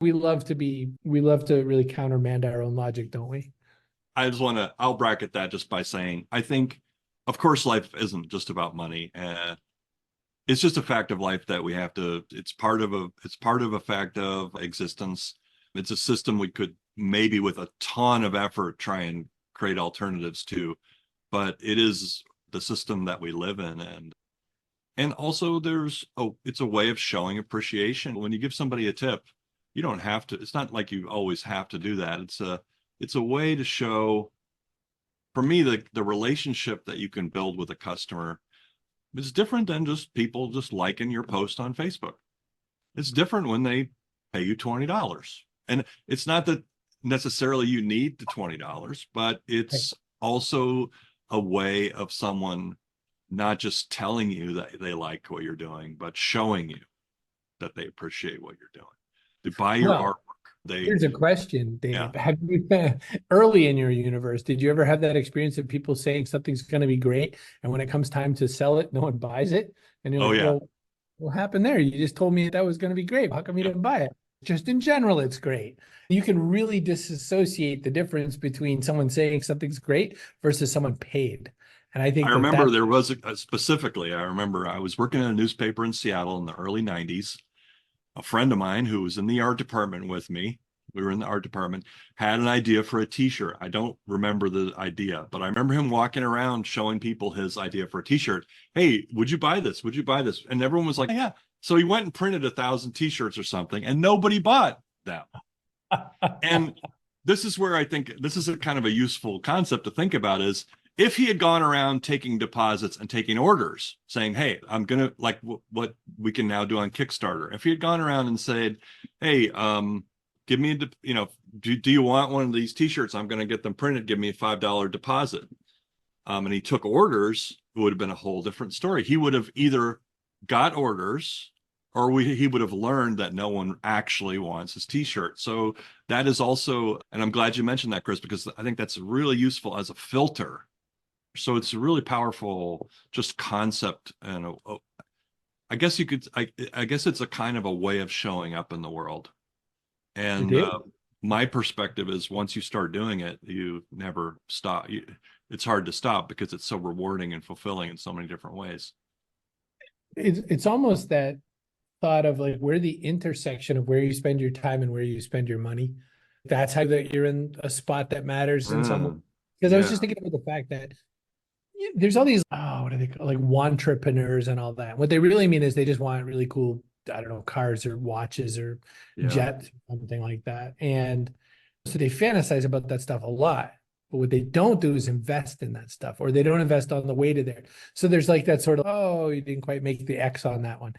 We love to really countermand our own logic, don't we? I'll bracket that just by saying, I think, of course, life isn't just about money. It's just a fact of life that we have to, it's part of a fact of existence. It's a system we could maybe with a ton of effort try and create alternatives to, but it is the system that we live in. And also it's a way of showing appreciation. When you give somebody a tip, you don't have to, it's not like you always have to do that. It's a way to show, for me, the relationship that you can build with a customer is different than just people just liking your post on Facebook. It's different when they pay you $20. And it's not that necessarily you need the $20, but it's also a way of someone not just telling you that they like what you're doing, but showing you that they appreciate what you're doing. They buy your Well, artwork. here's a question, Yeah. Dave. Have you, early in your universe, did you ever have that experience of people saying something's going to be great, and when it comes time to sell it, no one buys it? And you're Oh like, yeah. well, what happened there? You just told me that was going to be great. How come you Yeah. didn't buy it? Just in general, it's great. You can really disassociate the difference between someone saying something's great versus someone paid. And I I think that remember there was specifically, I remember I was working in a newspaper in Seattle in the early 90s. A friend of mine who was in the art department with me, we were in the art department, had an idea for a t-shirt. I don't remember the idea, but I remember him walking around showing people his idea for a t-shirt. Hey, would you buy this? Would you buy this? And everyone was like, yeah. So he went and printed 1,000 t-shirts or something, and nobody bought them. And this is where I think this is a kind of a useful concept to think about is if he had gone around taking deposits and taking orders saying, hey, I'm going to like what we can now do on Kickstarter. If he had gone around and said, hey, give me, do you want one of these t-shirts? I'm going to get them printed. Give me a $5 deposit. And he took orders, it would have been a whole different story. He would have either got orders or he would have learned that no one actually wants his t-shirt. So that is also, and I'm glad you mentioned that, Chris, because I think that's really useful as a filter. So it's a really powerful just concept. And I guess you could, I guess it's a kind of a way of showing up in the world. it And is. my perspective is once you start doing it, you never stop. It's hard to stop because it's so rewarding and fulfilling in so many different ways. It's almost that thought of like where the intersection of where you spend your time and where you spend your money. That's how that you're in a spot that matters in some way. Because I was just Yeah. thinking about the fact that there's all these, what are they called? Like wantrepreneurs and all that. What they really mean is they just want really cool, I don't know, cars or watches or Yeah. jets, something like that. And so they fantasize about that stuff a lot. But what they don't do is invest in that stuff, or they don't invest on the way to there. So there's like that sort of, oh, you didn't quite make the X on that one.